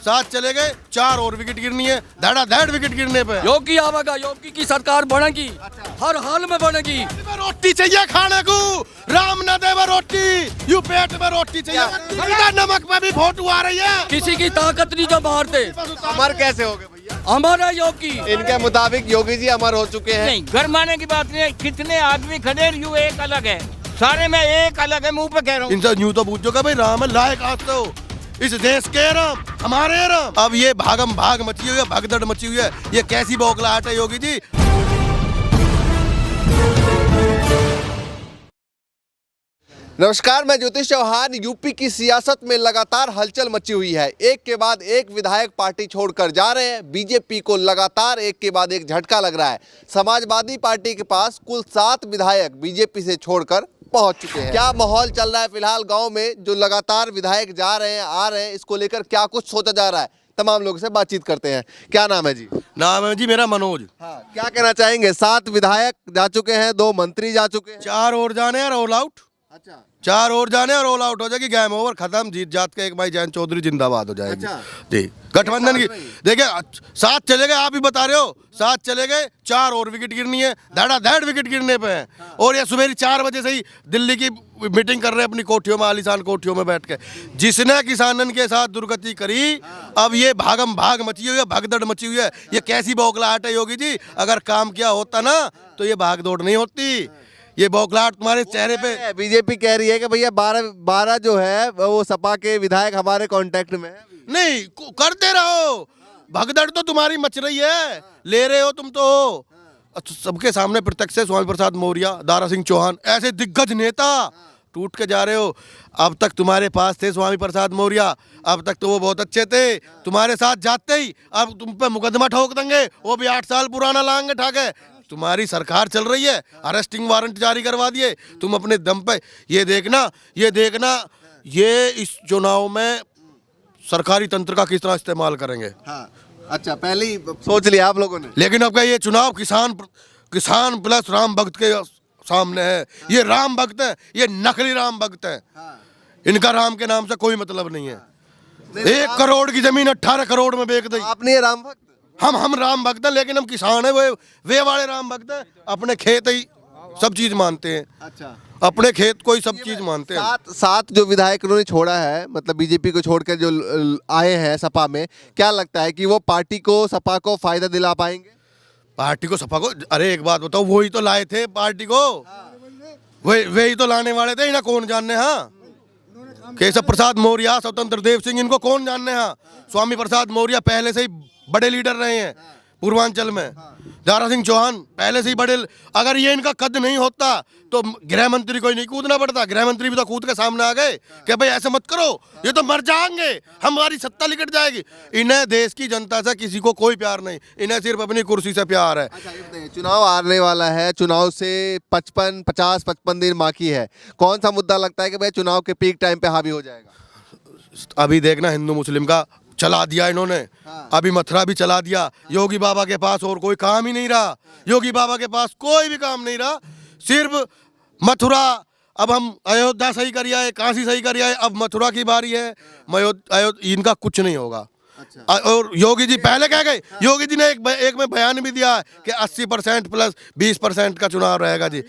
सात चले गए, 4 और विकेट गिरनी है, धड़ाधड़ विकेट गिरने पे। योगी आवेगा, योगी की सरकार बनेगी, हर हाल में बनेगी। रोटी चाहिए खाने को, राम न देवा रोटी, यू पेट में रोटी चाहिए, नमक में भी फोटो आ रही है। किसी की ताकत नहीं जो बाहर दे। अमर कैसे हो गए भैया? हमारा योगी, इनके मुताबिक योगी जी अमर हो चुके हैं। नहीं, गरमाने की बात नहीं है। कितने आदमी खड़े यू एक अलग है, सारे में एक अलग है, मुंह पे कह रहा हूँ। इनसे यूं तो पूछो कि भाई राम लायक आते हो, इस देश के राम, हमारे राम। अब ये भागम भाग मची हुई है, भगदड़ मची हुई है, ये कैसी बौखलाहट है योगी जी। नमस्कार, मैं ज्योतिष चौहान। यूपी की सियासत में लगातार हलचल मची हुई है। एक के बाद एक विधायक पार्टी छोड़कर जा रहे हैं। बीजेपी को लगातार एक के बाद एक झटका लग रहा है। समाजवादी पार्टी के पास कुल 7 विधायक बीजेपी से छोड़कर पहुंच चुके हैं। क्या माहौल चल रहा है फिलहाल गांव में? जो लगातार विधायक जा रहे हैं, आ रहे हैं, इसको लेकर क्या कुछ सोचा जा रहा है? तमाम लोगों से बातचीत करते हैं। क्या नाम है जी? नाम है जी मेरा मनोज। हाँ, क्या कहना चाहेंगे? 7 विधायक जा चुके हैं, 2 मंत्री जा चुके हैं। 4 और जाने और ऑल आउट। अच्छा, 4 और जाने और ऑल आउट हो जाएगी, गेम ओवर, खत्म, जीत जात के एक भाई जयंत चौधरी जिंदाबाद हो जाएगी। अच्छा। जी, गठबंधन की देखिए 7 चले गए, आप ही बता रहे हो, 7 चले गए, 4 और विकेट गिरनी है, धड़ाधड़ विकेट गिरने पे है। और ये सुबह 4 बजे से ही दिल्ली की मीटिंग कर रहे हैं अपनी कोठियों में, आलीशान कोठियों में बैठ के। जिसने किसानन के साथ दुर्गति करी, अब ये भागम भाग मची हुई है, भगदड़ मची हुई है। ये कैसी बौखलाहट है योगी जी? अगर काम किया होता ना तो ये भाग दौड़ नहीं होती। ये बौखलाहट तुम्हारे चेहरे पे। बीजेपी कह रही है कि भैया 12 जो है वो सपा के विधायक हमारे कांटेक्ट में है। नहीं, करते रहो, भगदड़ तो तुम्हारी मच रही है, ले रहे हो तुम तो। अच्छा, सबके सामने प्रत्यक्ष से स्वामी प्रसाद मौर्य, दारा सिंह चौहान, ऐसे दिग्गज नेता टूट के जा रहे हो। अब तक तुम्हारे पास थे स्वामी प्रसाद मौर्य, अब तक तो वो बहुत अच्छे थे, तुम्हारे साथ जाते ही अब तुम पे मुकदमा ठोक देंगे, वो भी 8 साल पुराना लाएंगे ठाके। तुम्हारी सरकार चल रही है, अरेस्टिंग वारंट जारी करवा दिए तुम अपने दम पे। ये देखना ये इस चुनाव में सरकारी तंत्र का किस तरह इस्तेमाल करेंगे। हाँ, अच्छा, पहले ही सोच लिया आप लोगों ने। लेकिन अब क्या ये चुनाव किसान प्लस राम भक्त के सामने है। ये राम भक्त है, ये नकली राम भक्त है। इनका राम के नाम से कोई मतलब नहीं है। 1 करोड़ की जमीन 18 करोड़ में बेच दी। आपने ये राम भक्त? हम राम भक्त हैं, लेकिन हम किसान हैं, वे वाले राम भक्त हैं। अपने खेत ही सब चीज मानते हैं। अच्छा, अपने खेत को ही सब चीज मानते हैं। 7 जो विधायक उन्होंने छोड़ा है, मतलब बीजेपी को छोड़कर जो आए हैं सपा में, क्या लगता है कि वो पार्टी को, सपा को फायदा दिला पाएंगे? पार्टी को, सपा को? अरे एक बात बताओ, वही तो लाए थे पार्टी को, वे ही तो लाने वाले थे। इन्हें कौन जानने? हाँ, केशव प्रसाद मौर्य, स्वतंत्र देव सिंह, इनको कौन जानने? हाँ, स्वामी प्रसाद मौर्य पहले से ही बड़े लीडर रहे हैं पूर्वांचल में। दारा सिंह चौहान पहले से ही बड़े। अगर ये इनका कद नहीं होता तो गृह मंत्री को ही नहीं कूदना पड़ता। गृह मंत्री भी तो कूद के सामने आ गए कि भाई ऐसे मत करो, ये तो मर जाएंगे, हमारी सत्ता लिकट जाएगी। इन्हें देश की जनता से किसी को कोई प्यार नहीं, इन्हें सिर्फ अपनी कुर्सी से प्यार है। अच्छा, चुनाव आने वाला है, चुनाव से 55 दिन बाकी है। कौन सा मुद्दा लगता है कि भाई चुनाव के पीक टाइम पे हावी हो जाएगा? अभी देखना, हिंदू मुस्लिम का चला दिया इन्होंने। अभी मथुरा भी चला दिया। योगी बाबा के पास और कोई काम ही नहीं रहा। योगी बाबा के पास कोई भी काम नहीं रहा, सिर्फ मथुरा। अब हम अयोध्या सही कर आए, काशी सही कर आए, अब मथुरा की बारी है। इनका कुछ नहीं होगा। अच्छा। और योगी जी पहले कह गए, योगी जी ने एक में बयान भी दिया है कि 80% प्लस 20% का चुनाव रहेगा जी।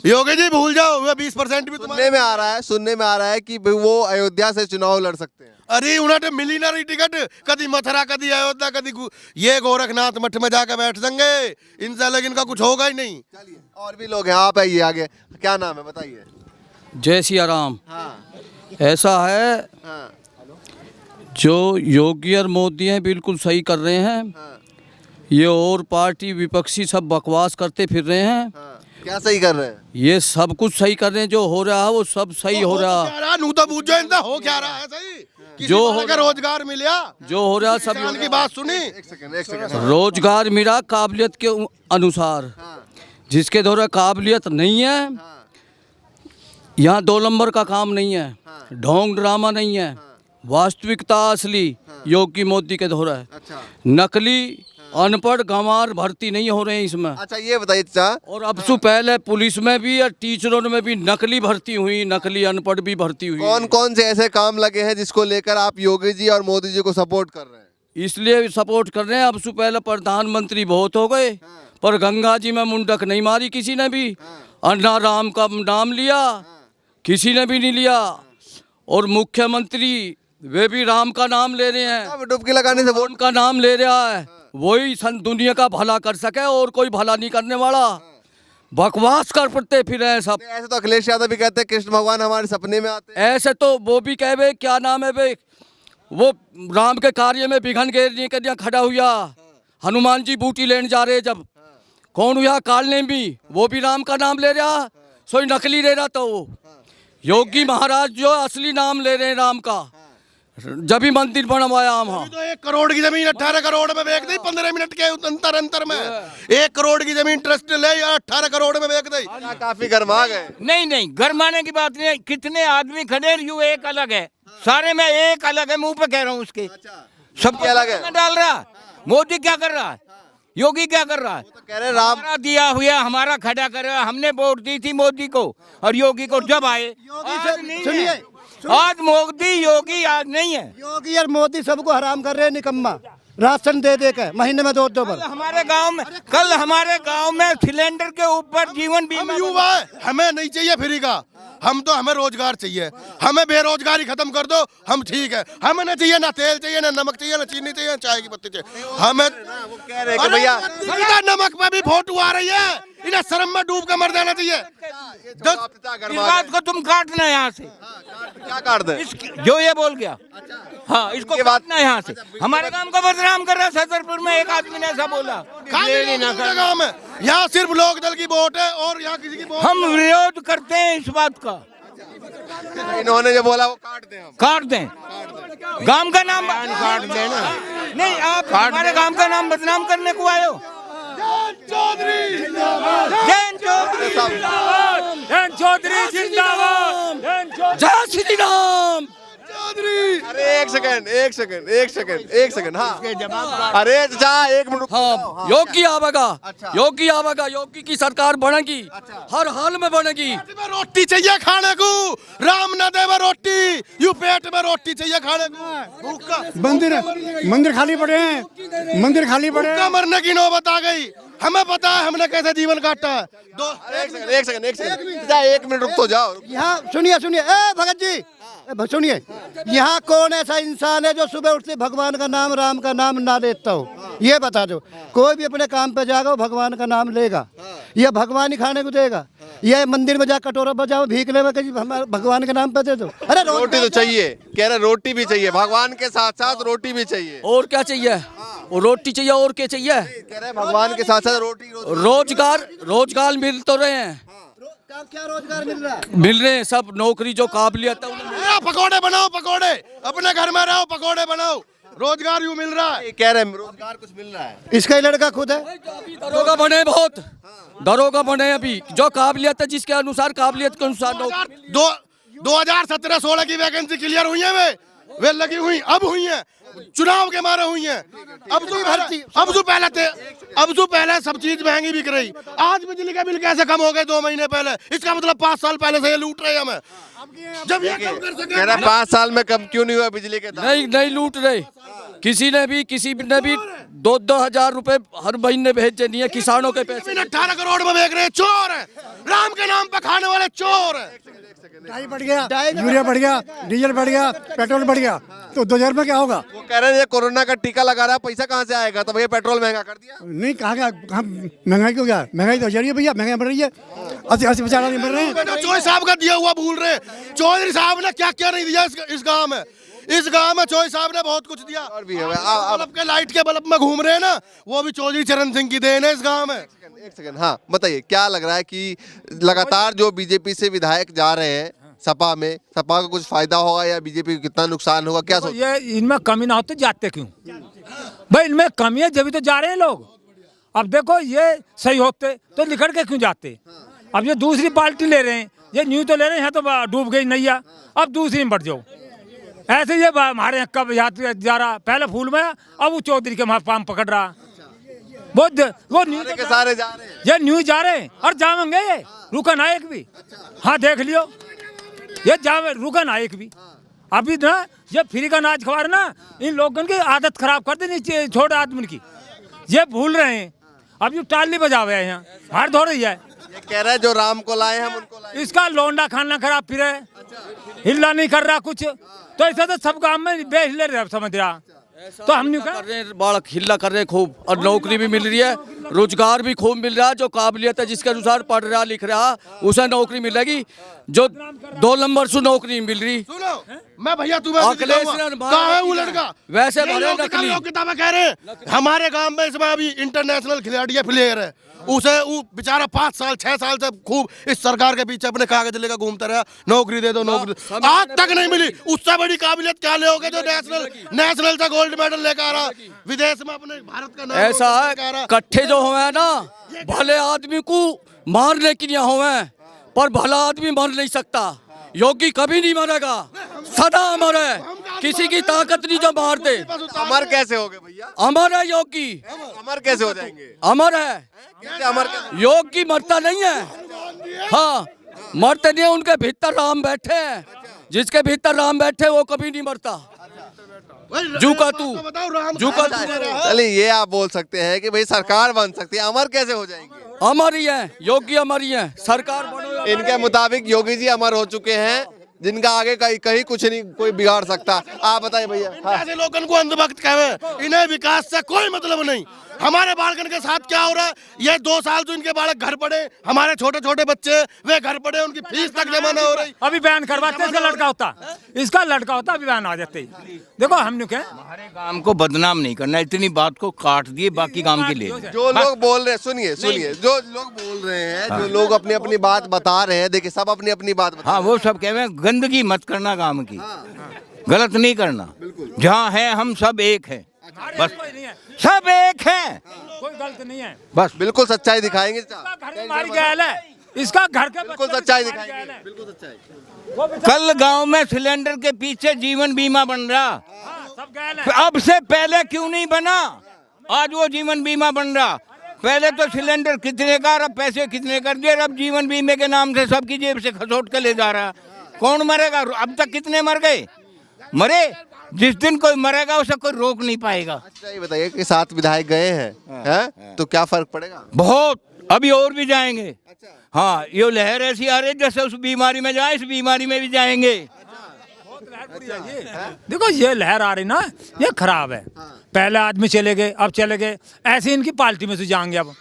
योगी जी भूल जाओ, वह 20% भी सुनने में आ रहा है कि वो अयोध्या से चुनाव लड़ सकते हैं। अरे उन्हें मिली ना रही टिकट, कभी मथुरा, कभी अयोध्या, कभी ये गोरखनाथ मठ में जाकर बैठ देंगे इनसे, लेकिन इनका कुछ होगा ही नहीं। चलिए, और भी लोग हैं, आप आइए आगे। क्या नाम है बताइए? जय सिया राम। हाँ। ऐसा है, हाँ। जो योगी और मोदी हैं बिल्कुल सही कर रहे हैं। हाँ। ये और पार्टी विपक्षी सब बकवास करते फिर रहे हैं। हाँ। क्या सही कर रहे हैं? ये सब कुछ सही कर रहे हैं, जो हो रहा है वो सब सही हो रहा है। हो क्या रहा है सही? जो हो रोजगार मिला, जो हो रहा सब की बात सुनी। एक सेकंड। रोजगार मिला काबिलियत के अनुसार। जिसके द्वारा काबिलियत नहीं है, यहाँ 2 नंबर का काम नहीं है, ढोंग ड्रामा नहीं है, वास्तविकता असली योगी मोदी के दोहरा है। अच्छा। नकली अनपढ़ गंवार भर्ती नहीं हो रहे हैं इसमें। अच्छा ये बताइए चाचा, और अब से पहले पुलिस में भी और टीचरों में भी नकली भर्ती हुई, नकली अनपढ़ भी भर्ती हुई। कौन कौन से ऐसे काम लगे हैं जिसको लेकर आप योगी जी और मोदी जी को सपोर्ट कर रहे हैं? इसलिए सपोर्ट कर रहे हैं। अब से पहले प्रधानमंत्री बहुत हो गए, पर गंगा जी में मुंडक नहीं मारी किसी ने भी। अन्ना राम का नाम लिया, किसी ने भी नहीं लिया। और मुख्यमंत्री वे भी राम का नाम ले रहे हैं, अब डुबकी लगाने से वोट उनका नाम ले रहा है। वही दुनिया का भला कर सके, और कोई भला नहीं करने वाला। बकवास करते फिर हैं सब। ऐसे तो अखिलेश यादव भी कहते हैं कृष्ण भगवान हमारे सपने में आते हैं। ऐसे तो वो भी कहे क्या नाम है वे, वो राम के कार्य में विघन के खड़ा हुआ। हनुमान जी बूटी लेने जा रहे जब, कौन हुआ काल ने भी राम का नाम ले रहा, सोई नकली ले रहा। तो वो योगी महाराज जो असली नाम ले रहे हैं राम का, जब भी मंदिर बनवाया वहाँ। तो 1 करोड़ की जमीन 18 करोड़ में बेच दी 15 मिनट के अंतर में। 1 करोड़ की जमीन ट्रस्ट ले 18 करोड़ में बेच दी। काफी गर्मा गए। नहीं गरमाने की बात नहीं है। कितने आदमी खड़े हैं, यू एक अलग है, सारे में एक अलग है, मुंह पे कह रहा हूँ उसके। सबके अलग है। डाल रहा मोदी क्या कर रहा है, योगी क्या कर रहा है? तो कह रहे राम हमारा दिया हुआ हमारा खड़ा कर रहा है। हमने वोट दी थी मोदी को और योगी को, जब आए आज नहीं है। आज मोदी योगी आज नहीं है। योगी और मोदी सबको हराम कर रहे हैं, निकम्मा। राशन दे दे के महीने में 2 बार। कल हमारे गांव में सिलेंडर के ऊपर जीवन बीमा। हम युवा है, हमें नहीं चाहिए फ्री का, हमें रोजगार चाहिए। हमें बेरोजगारी खत्म कर दो, हम ठीक है। हमें ना चाहिए ना तेल चाहिए, ना नमक चाहिए, ना चीनी चाहिए, ना चाय की पत्ती चाहिए। हमें कह रहे कि भैया नमक पे भी फोटो आ रही है, इन्हें शर्म में डूब कर मर जाना चाहिए। इस बात को तुम काटना यहाँ से। क्या काट दे? जो ये बोल गया, हाँ इसको काटना यहाँ से। हमारे काम को बदनाम कर रहा है। छतरपुर में एक आदमी ने ऐसा बोला। काम है यहाँ, सिर्फ लोक दल की वोट है और यहाँ किसी की वोट। हम विरोध करते हैं इस बात का। इन्होंने जो बोला वो काट दें। गांव का नाम काट देना। नहीं, आप हमारे गांव का नाम बदनाम करने को आए हो। चौधरी चौधरी जिंदाबाद। जय श्री राम। अरे एक सेकंड हाँ। अरे चाचा 1 मिनट। हाँ, योगी आवेगा। योगी आवेगा, योगी की सरकार बनेगी, हर हाल में बनेगी। रोटी चाहिए खाने को, राम न देवा रोटी, यू पेट में रोटी चाहिए खाने को। भूखा मंदिर खाली पड़े हैं, मंदिर खाली पड़े हैं। मरने की नौबत आ गई। हमें पता है हमने कैसे जीवन काटा है। एक सेकंड चाचा 1 मिनट रुक तो जाओ। यहाँ सुनिए, ए भगत जी सुनिए, यहाँ कौन ऐसा इंसान है जो सुबह उठते भगवान का नाम, राम का नाम ना लेता हो? ये बता दो। कोई भी अपने काम पे जाएगा वो भगवान का नाम लेगा, या भगवान ही खाने को देगा, या मंदिर में जा कटोरा बजाओ भीख ले भगवान के नाम पे दे दो। अरे रोटी तो चाहिए, कह रहे रोटी भी चाहिए, भगवान के साथ साथ रोटी भी चाहिए। और क्या चाहिए? और रोटी चाहिए, और क्या चाहिए? कह रहे भगवान के साथ साथ रोटी। रोजगार मिल तो रहे हैं। क्या रोजगार मिल रहा है? मिल रहे हैं सब, नौकरी जो काबिलियत है उन्हें। पकौड़े बनाओ, पकौड़े अपने घर में रहो, पकौड़े बनाओ, रोजगार यूँ मिल रहा है। कह रहे रोजगार कुछ मिल रहा है। इसका ही लड़का खुद है दरोगा बने, बहुत दरोगा बने अभी, जो काबिलियत है, जिसके अनुसार काबिलियत के अनुसार। 2017-16 की वैकेंसी क्लियर हुई है, वे लगी हुई, अब हुई है, चुनाव के मारे हुई है। अब जो पहले सब चीज महंगी बिक रही, आज बिजली का बिल कैसे कम हो गए 2 महीने पहले? इसका मतलब 5 साल पहले से ये लूट रहे हैं हमें। जब ये कम कर सके, कह रहे 5 साल में कम क्यों नहीं हुआ बिजली के दाम? नहीं लूट रहे। किसी ने भी 2-2 हजार रुपए हर महीने भेजे नहीं है किसानों के पैसे। 18 करोड़ में बेच रहे हैं, चोर है, राम के नाम पर खाने वाले चोर है। डाई बढ़ गया, यूरिया बढ़ गया, डीजल बढ़ गया, पेट्रोल बढ़ गया, तो 2000 में क्या होगा? वो कह रहे हैं ये कोरोना का टीका लगा रहा है, पैसा कहाँ से आएगा? तो भैया पेट्रोल महंगा कर दिया। नहीं, कहाँ महंगाई क्यों गया? महंगाई तो जारी है भैया, महंगाई बढ़ रही है। 80-85 आदमी मर रहे हैं। चौधरी साहब का दिया हुआ भूल रहे हैं। चौधरी साहब ने क्या क्या नहीं दिया इस गांव में। इस गांव में चौधरी साहब ने बहुत कुछ दिया। और भी है बल्ब के लाइट के बल्ब में घूम रहे हैं ना, वो भी चौधरी चरण सिंह की देन है इस गांव में। एक सेकंड हाँ, बताइए क्या लग रहा है कि लगातार जो बीजेपी से विधायक जा रहे हैं सपा में, सपा का कुछ फायदा होगा या बीजेपी को कितना नुकसान होगा? क्या ये इनमें कमी ना हो तो जाते क्यों भाई? इनमें कमी है जब तो जा रहे हैं लोग। अब देखो ये सही होते तो निकल के क्यों जाते? अब ये दूसरी पार्टी ले रहे हैं, ये न्यू तो ले रहे हैं, तो डूब गई नैया, अब दूसरी में बढ़ जाओ। ऐसे ये हमारे यहाँ कब जा रहा, पहले फूल में, अब वो चौधरी के वहाँ पाम पकड़ रहा। वो न्यूज के सारे जा रहे हैं। ये न्यूज जा रहे हैं और जावेंगे ये रुका ना एक भी। हाँ देख लियो ये जावे रुका ना एक भी। अभी ना ये फ्री का नाच खवा रहे ना, इन लोगों की आदत खराब कर देनी चाहिए छोटे आदमी की। ये भूल रहे हैं। अब ये टाली बजावे हैं यहाँ हार धो रही है। ये कह रहा है जो राम को लाए हम उनको लाए। इसका लौंडा खाना खराब फिर है, हिल्ला नहीं कर रहा कुछ, तो ऐसा तो सब काम में बेच ले रहे समझ रहा। तो हम नहीं कर रहे हैं, बालक हिल्ला कर रहे हैं खूब, और नौकरी भी मिल रही है, रोजगार भी खूब मिल रहा है। जो काबिलियत है जिसके अनुसार पढ़ रहा लिख रहा उसे नौकरी मिलेगी, जो 2 नंबर से नौकरी मिल रही। सुनो मैं भैया तुम्हें अखिलेश कहाँ है वो लड़का? वैसे ये भरे लोग नकली। किताबें कह रहे हैं हमारे गांव में इसमें अभी इंटरनेशनल खिलाड़ी है, प्लेयर है, उसे वो बेचारा 5 साल 6 साल से खूब इस सरकार के पीछे अपने कागज लेकर घूमता रहा, नौकरी दे दो नौकरी दे दो। आज तक नहीं मिली। उससे बड़ी काबिलियत क्या ले होगे जो नेशनल से गोल्ड मेडल लेकर आ रहा, विदेश में अपने भारत का नाम ऐसा रोशन लेकर आ रहा। है कट्ठे जो हुए हैं ना, भले आदमी को मारने के लिए हुए, पर भला आदमी मर नहीं सकता। योगी कभी नहीं मरेगा, सदा अमर है, किसी की ताकत नहीं जो मार दे। अमर कैसे हो गए भैया? अमर है योगी, अमर कैसे हो जाएंगे? अमर है। कैसे अमर कैसे? योगी मरता नहीं है। हाँ मरते नहीं, उनके भीतर राम बैठे हैं, जिसके भीतर राम बैठे वो कभी नहीं मरता। जूका तू जूका तू चलिए ये आप बोल सकते हैं कि भाई सरकार बन सकती है, अमर कैसे हो जाएंगे? अमर ही है, योगी अमर ही है, सरकार बनो। इनके मुताबिक योगी जी अमर हो चुके हैं, जिनका आगे कहीं कुछ नहीं कोई बिगाड़ सकता। आप बताइए भैया। हाँ। ऐसे लोगों को अंधभक्त कहे, इन्हें विकास से कोई मतलब नहीं। हमारे बालकन के साथ क्या हो रहा है? ये 2 साल जो इनके बालक घर पड़े, हमारे छोटे छोटे बच्चे वे घर पड़े, उनकी फीस तक जमा न हो रही। अभी बयान करवाते इसका लड़का होता, इसका लड़का होता अभी बयान आ जाते ही। देखो हमने क्या हमारे गांव को बदनाम नहीं करना, इतनी बात को काट दिए बाकी गांव के लिए। जो लोग बोल रहे हैं, सुनिए जो लोग बोल रहे हैं, जो लोग अपनी अपनी बात बता रहे हैं, देखिए सब अपनी अपनी बात बता हाँ वो सब कह रहे हैं गंदगी मत करना गांव की, गलत नहीं करना। जहाँ है हम सब एक हैं, बस सब एक हैं, कोई गलत नहीं है। बस बिल्कुल सच्चाई दिखाएंगे। घर में मारी गया है, इसका घर के बिल्कुल बच्चे सच्चाई मारी गया दिखाएंगे, है। बिल्कुल सच्चाई। वो बेचारा- कल गांव में सिलेंडर के पीछे जीवन बीमा बन रहा, हाँ, सब गया है। अब से पहले क्यों नहीं बना? आज वो जीवन बीमा बन रहा। पहले तो सिलेंडर कितने का, अब पैसे कितने कर दिए, अब जीवन बीमे के नाम से सबकी जेब से खसोट के ले जा रहा। कौन मरेगा? अब तक कितने मर गए? मरे। जिस दिन कोई मरेगा उसे कोई रोक नहीं पाएगा। अच्छा ये बताइए कि 7 विधायक गए हैं, तो क्या फर्क पड़ेगा? बहुत, अभी और भी जाएंगे। हाँ ये लहर ऐसी आ रही है जैसे उस बीमारी में जाए, इस बीमारी में भी जाएंगे। देखो ये लहर आ रही ना, ये खराब है। पहले आदमी चले गए, अब चले गए, ऐसे इनकी पार्टी में से जाएंगे। अब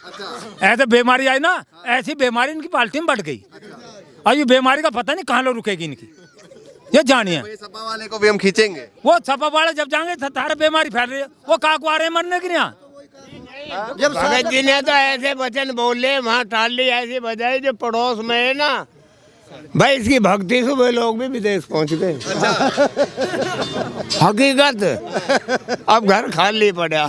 ऐसे बीमारी आई ना, ऐसी बीमारी इनकी पार्टी में बढ़ गई। और ये बीमारी का पता नहीं कहाँ लोग रुकेगी इनकी, ये जानिए। सपा वाले को भी हम खींचेंगे। वो छपा वाले जब जाएंगे तो सारे बीमारी फैल रही है। वो काकू आ रहे हैं मरने की यहाँ। जब भगत जी ने तो ऐसे वचन बोले, वहाँ टाली ऐसी बजाई जो पड़ोस में है ना, भाई इसकी भक्ति से वे लोग भी विदेश पहुँच गए। हकीकत अब घर खाली पड़ा।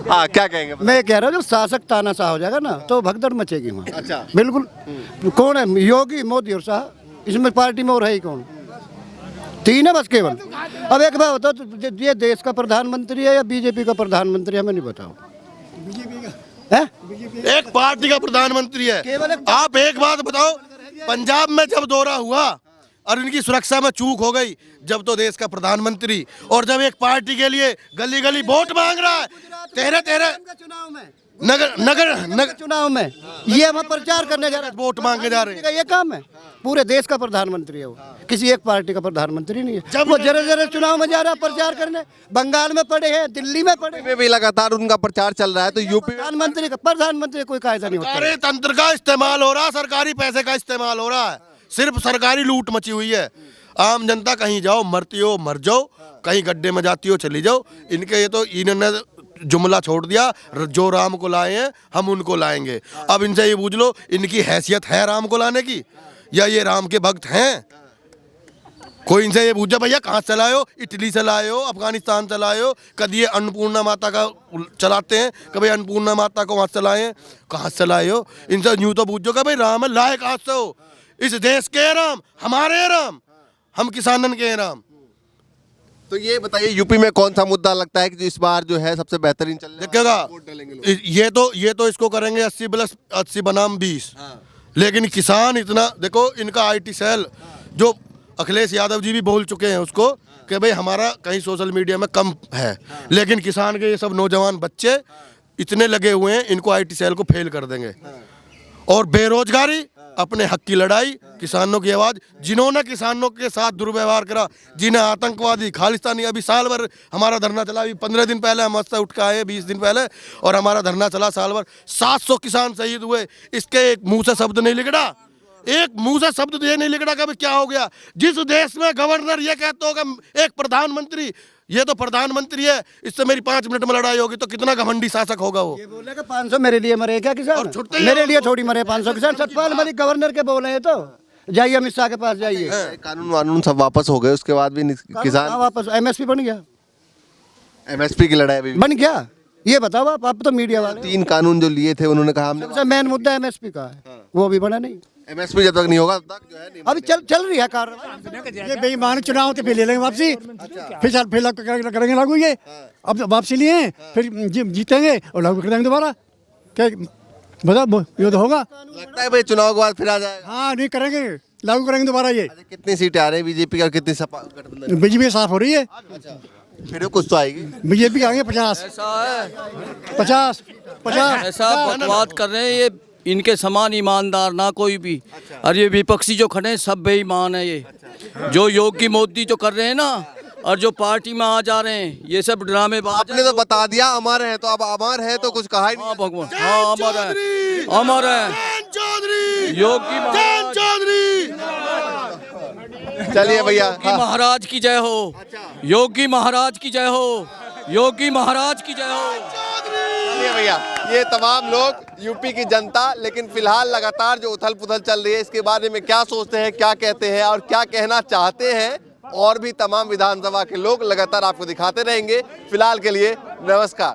हाँ क्या कहेंगे? मैं कह रहा हूँ जब शासक तानाशाह हो जाएगा ना तो भगदड़ मचेगी वहाँ। अच्छा। बिल्कुल। कौन है? योगी, मोदी और शाह। इसमें पार्टी में और है ही कौन? 3 है बस केवल। अब एक बात बताओ, तो ये देश का प्रधानमंत्री है या बीजेपी का प्रधानमंत्री, हमें नहीं बताओ। एक पार्टी का प्रधानमंत्री है। आप एक बात बताओ, पंजाब में जब दौरा हुआ और इनकी सुरक्षा में चूक हो गई, जब तो देश का प्रधानमंत्री, और जब एक पार्टी के लिए गली गली वोट मांग रहा है, तेरे चुनाव में नगर चुनाव में ये वहाँ प्रचार करने जा रहा है, वोट मांग के जा रहे हैं। ये काम है। पूरे देश का प्रधानमंत्री है वो, किसी एक पार्टी का प्रधानमंत्री नहीं है। जब वो जरा जरा चुनाव में जा रहा है प्रचार करने, बंगाल में पड़े हैं, दिल्ली में पड़े हैं, में भी लगातार उनका प्रचार चल रहा है, तो यूपी प्रधानमंत्री कोई कायदा नहीं होता। सरकारी तंत्र का इस्तेमाल हो रहा है, सरकारी पैसे का इस्तेमाल हो रहा है, सिर्फ सरकारी लूट मची हुई है। आम जनता कहीं जाओ, मरती हो मर जाओ, कहीं गड्ढे में जाती हो चली जाओ। इनके ये तो इन्होंने जुमला छोड़ दिया, जो राम को लाए हैं हम उनको लाएंगे। अब इनसे ये पूछ लो, इनकी हैसियत है राम को लाने की, या ये राम के भक्त हैं? कोई इनसे ये पूछा भैया कहाँ से लाए हो? इटली से लाए हो, अफगानिस्तान से लाए हो? कभी ये अन्नपूर्णा माता का चलाते हैं, कभी अन्नपूर्णा माता को वहाँ से लाए हैं, कहाँ से लाए हो? इनसे यूँ तो पूछो कि भाई राम लाए कहाँ से हो? इस देश के राम, हमारे राम, हम किसानन के राम। तो ये बताइए यूपी में कौन सा मुद्दा लगता है कि जो इस बार जो है सबसे बेहतरीन चलने वाला देखिएगा, वोट डालेंगे लोग? ये तो इसको करेंगे 80+80 बनाम 20। लेकिन किसान इतना देखो, इनका IT सेल जो अखिलेश यादव जी भी बोल चुके हैं उसको कि भाई हमारा कहीं सोशल मीडिया में कम है, लेकिन किसान के ये सब नौजवान बच्चे इतने लगे हुए हैं, इनको IT सेल को फेल कर देंगे। और बेरोजगारी, अपने हक की लड़ाई, किसानों की आवाज़, जिन्होंने किसानों के साथ दुर्व्यवहार करा, जिन्हें आतंकवादी खालिस्तानी, अभी साल भर हमारा धरना चला, अभी 15 दिन पहले हम से उठ के आए, 20 दिन पहले, और हमारा धरना चला साल भर, 700 किसान शहीद हुए। इसके एक मुंह से शब्द नहीं लिखड़ा, एक मुंह से शब्द ये नहीं लिखड़ा कि क्या हो गया। जिस देश में गवर्नर ये कहते हो कि एक प्रधानमंत्री, ये तो प्रधानमंत्री है, इससे मेरी 5 मिनट में लड़ाई होगी, तो कितना घमंडी शासक होगा वो। ये बोले कि 500 मेरे लिए मरे क्या किसान, और छुट्टे ही मेरे लिए थोड़ी मरे 500 किसान। सतपाल मलिक गवर्नर के बोले हैं, तो जाइए अमित शाह के पास जाइए। कानून वानून सब वापस हो गए, उसके बाद भी किसान वापस MSP बन गया, MSP की लड़ाई भी बन गया। ये बताओ आप तो मीडिया वाले, 3 कानून जो लिए थे उन्होंने कहा हमने सबसे मेन मुद्दा MSP का है, वो भी बना नहीं। MSP जब तक नहीं होगा तब तक जो है नहीं अभी चल रही है कार्रवाई। ये बेईमान चुनाव तो फिर ले लेंगे वापसी, फिर करेंगे लागू ये। अब वापसी लिए हैं, फिर जीतेंगे और लागू कर देंगे दोबारा। क्या बताओ, ये तो होगा। लगता है भाई चुनाव के बाद फिर आ जाएगा। हाँ, नहीं करेंगे, लागू करेंगे दोबारा ये। अच्छा, कितनी सीटें आ रही है बीजेपी का, कितनी सपा गठबंधन? बीजेपी साफ हो रही है, फिर कुछ तो आएगी। बीजेपी के आगे 50 ऐसा है, 50 ऐसा बकवाद कर रहे हैं ये, इनके समान ईमानदार ना कोई भी। और ये विपक्षी जो खड़े हैं सब बेईमान है। ये जो योगी मोदी जो कर रहे हैं ना, और जो पार्टी में आ जा रहे हैं, ये सब ड्रामेबाज। आपने तो बता दिया अमर है, तो अब अमर है तो कुछ कहा ही नहीं। हाँ भगवान, हाँ अमर है, अमर है योगी चलिए भैया, योगी महाराज की जय हो, योगी महाराज की जय हो, योगी महाराज की जय हो। चलिए भैया, ये तमाम लोग यूपी की जनता, लेकिन फिलहाल लगातार जो उथल पुथल चल रही है इसके बारे में क्या सोचते हैं, क्या कहते हैं और क्या कहना चाहते हैं, और भी तमाम विधानसभा के लोग लगातार आपको दिखाते रहेंगे। फिलहाल के लिए नमस्कार।